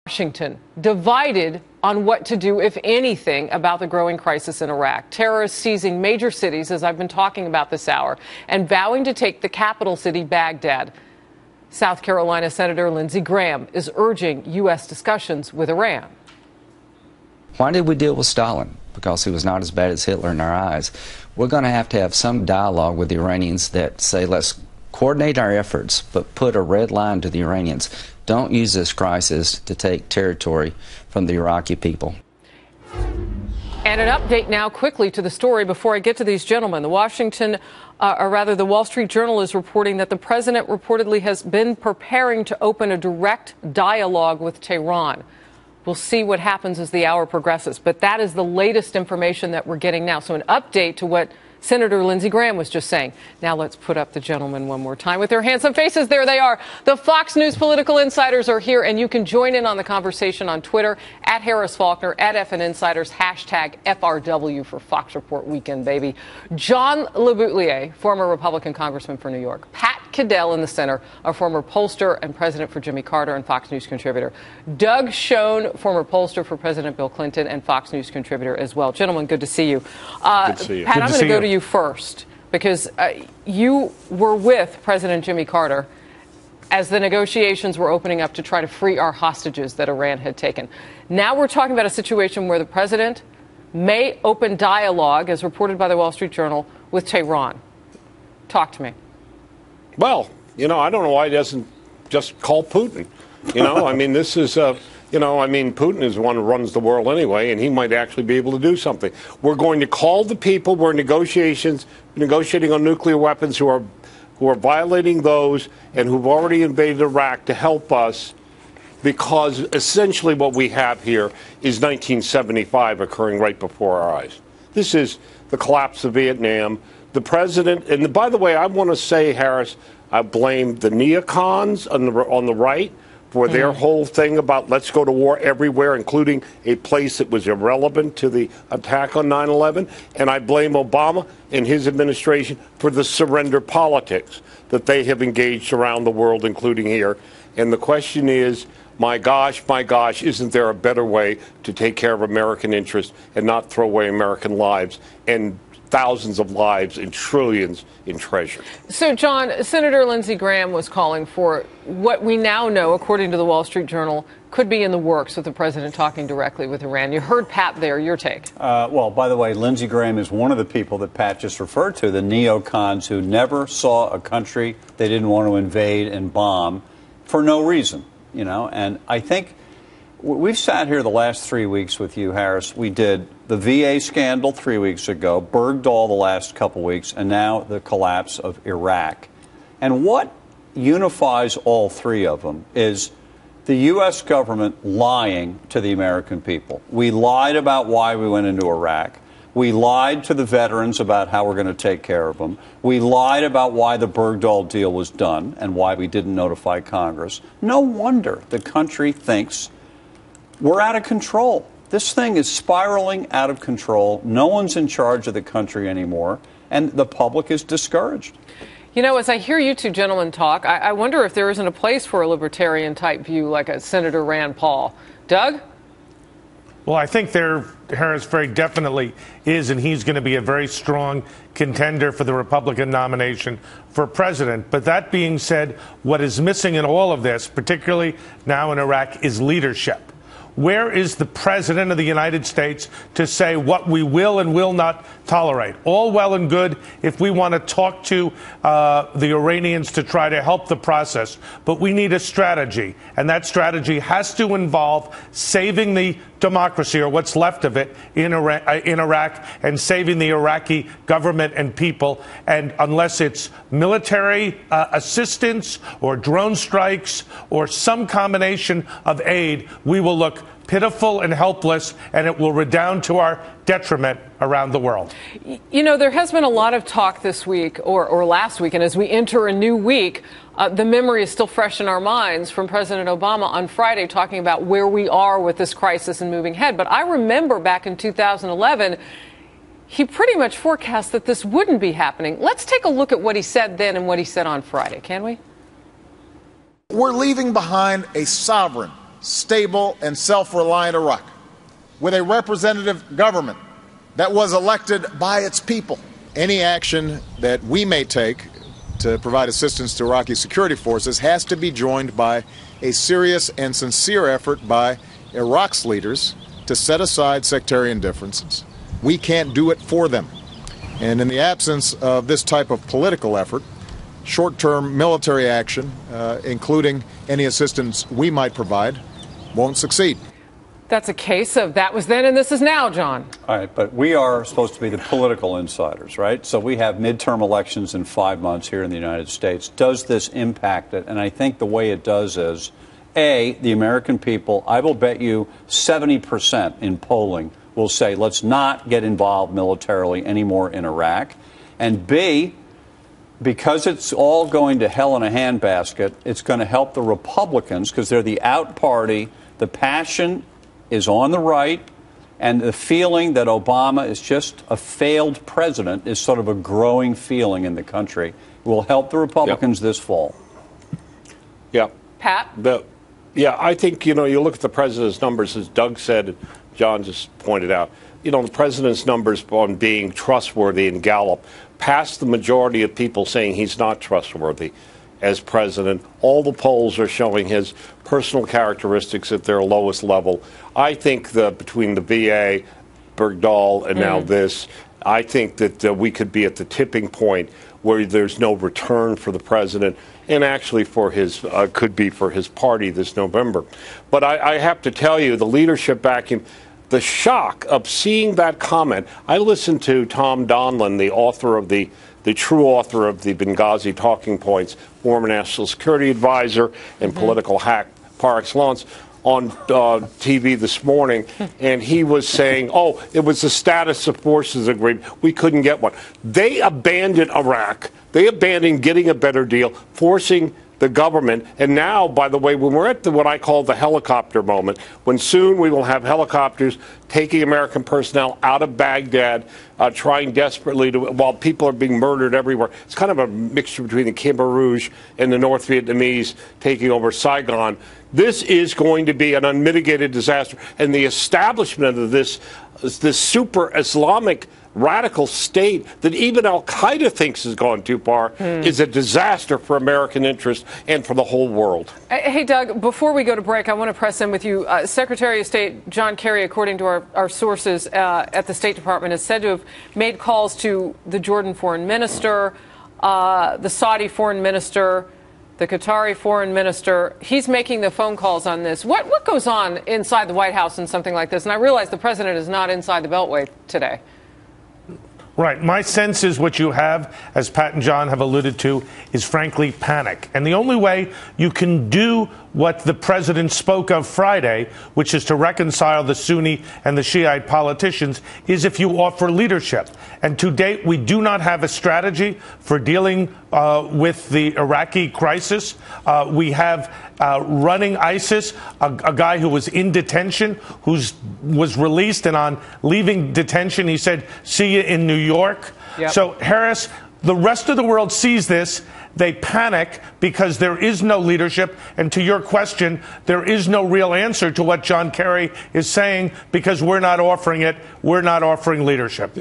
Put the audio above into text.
Washington divided on what to do, if anything, about the growing crisis in Iraq. Terrorists seizing major cities, as I've been talking about this hour, and vowing to take the capital city, Baghdad. South Carolina Senator Lindsey Graham is urging U.S. discussions with Iran. Why did we deal with Stalin? Because he was not as bad as Hitler in our eyes. We're going to have some dialogue with the Iranians that say, let's coordinate our efforts, but put a red line to the Iranians. Don't use this crisis to take territory from the Iraqi people. And an update now quickly to the story before I get to these gentlemen. The the Wall Street Journal is reporting that the president reportedly has been preparing to open a direct dialogue with Tehran. We'll see what happens as the hour progresses. But that is the latest information that we're getting now. So an update to what Senator Lindsey Graham was just saying. Now let's put up the gentlemen one more time with their handsome faces. There they are. The Fox News political insiders are here, and you can join in on the conversation on Twitter at Harris Faulkner, at FN Insiders, hashtag FRW for Fox Report Weekend, baby. John LeBoutelier, former Republican congressman for New York. Pat Caddell in the center, a former pollster and president for Jimmy Carter and Fox News contributor. Doug Schoen, former pollster for President Bill Clinton and Fox News contributor as well. Gentlemen, good to see you. Good to see you. Pat, I'm going to go to you first, because you were with President Jimmy Carter as the negotiations were opening up to try to free our hostages that Iran had taken. Now we're talking about a situation where the president may open dialogue, as reported by the Wall Street Journal, with Tehran. Talk to me. Well, I don't know why he doesn't just call Putin. I mean, this is Putin is the one who runs the world anyway, and he might actually be able to do something. We're going to call the people we're negotiating on nuclear weapons who are violating those and who've already invaded Iraq to help us, because essentially what we have here is 1975 occurring right before our eyes. This is the collapse of Vietnam. The president, and by the way, I want to say, Harris, I blame the neocons on the right for their whole thing about let's go to war everywhere, including a place that was irrelevant to the attack on 9/11. And I blame Obama and his administration for the surrender politics that they have engaged around the world, including here. And the question is, my gosh, isn't there a better way to take care of American interests and not throw away American lives and thousands of lives and trillions in treasure? So, John, Senator Lindsey Graham was calling for what we now know, according to the Wall Street Journal, could be in the works with the president talking directly with Iran. You heard Pat there. Your take. Well, by the way, Lindsey Graham is one of the people that Pat just referred to, the neocons who never saw a country they didn't want to invade and bomb for no reason, And I think we've sat here the last 3 weeks with you, Harris. We did the VA scandal 3 weeks ago, Bergdahl the last couple weeks, and now the collapse of Iraq. And what unifies all three of them is the U.S. government lying to the American people. We lied about why we went into Iraq. We lied to the veterans about how we're going to take care of them. We lied about why the Bergdahl deal was done and why we didn't notify Congress. No wonder the country thinks we're out of control. This thing is spiraling out of control. No one's in charge of the country anymore, and the public is discouraged. As I hear you two gentlemen talk, I wonder if there isn't a place for a libertarian-type view like a Senator Rand Paul. Doug? Well, I think Harris very definitely is, and he's going to be a very strong contender for the Republican nomination for president. But that being said, what is missing in all of this, particularly now in Iraq, is leadership. Where is the president of the United States to say what we will and will not tolerate? All well and good if we want to talk to the Iranians to try to help the process. But we need a strategy. And that strategy has to involve saving the democracy, or what's left of it, in Iraq, and saving the Iraqi government and people. And unless it's military assistance or drone strikes or some combination of aid, we will look pitiful and helpless, and it will redound to our detriment around the world. There has been a lot of talk this week or last week, and as we enter a new week, the memory is still fresh in our minds from President Obama on Friday talking about where we are with this crisis and moving ahead. But I remember back in 2011, he pretty much forecast that this wouldn't be happening. Let's take a look at what he said then and what he said on Friday, can we? We're leaving behind a sovereign, stable, and self-reliant Iraq, with a representative government that was elected by its people. Any action that we may take to provide assistance to Iraqi security forces has to be joined by a serious and sincere effort by Iraq's leaders to set aside sectarian differences. We can't do it for them. And in the absence of this type of political effort, short-term military action, including any assistance we might provide, won't succeed. That's a case of that was then and this is now, John. All right, but we are supposed to be the political insiders, right? So we have midterm elections in 5 months here in the United States. Does this impact it? And I think the way it does is, A, the American people, I will bet you 70% in polling will say, let's not get involved militarily anymore in Iraq. And B, because it's all going to hell in a handbasket, it's going to help the Republicans because they're the out party. The passion is on the right, and the feeling that Obama is just a failed president is sort of a growing feeling in the country. It will help the Republicans this fall. Yeah. Pat? I think, you look at the president's numbers, as Doug said, and John just pointed out, the president's numbers on being trustworthy in Gallup passed the majority of people saying he's not trustworthy as president. All the polls are showing his personal characteristics at their lowest level. I think between the VA, Bergdahl, and now this, I think that we could be at the tipping point where there's no return for the president, and actually for his could be for his party this November. But I have to tell you, the leadership backing, the shock of seeing that comment. I listened to Tom Donilon, the true author of the Benghazi Talking Points, former national security advisor and political hack par excellence, on TV this morning, and he was saying, it was the status of forces agreement. We couldn't get one. They abandoned Iraq. They abandoned getting a better deal, forcing the government. And now, by the way, when we're at what I call the helicopter moment, when soon we will have helicopters taking American personnel out of Baghdad, trying desperately while people are being murdered everywhere. It's kind of a mixture between the Khmer Rouge and the North Vietnamese taking over Saigon. This is going to be an unmitigated disaster. And the establishment of this super Islamic radical state that even al-Qaeda thinks has gone too far is a disaster for American interests and for the whole world. Hey, Doug, before we go to break, I want to press in with you. Secretary of State John Kerry, according to our sources at the State Department, is said to have made calls to the Jordan foreign minister, the Saudi foreign minister, the Qatari foreign minister. He's making the phone calls on this. What goes on inside the White House in something like this? And I realize the president is not inside the Beltway today. Right. My sense is what you have, as Pat and John have alluded to, is frankly panic. And the only way you can do what the president spoke of Friday, which is to reconcile the Sunni and the Shiite politicians, is if you offer leadership. And to date, we do not have a strategy for dealing with the Iraqi crisis. We have running ISIS, a guy who was in detention, was released, and on leaving detention, he said, "See you in New York." Yep. So, Harris, the rest of the world sees this. They panic because there is no leadership. And to your question, there is no real answer to what John Kerry is saying because we're not offering it. We're not offering leadership.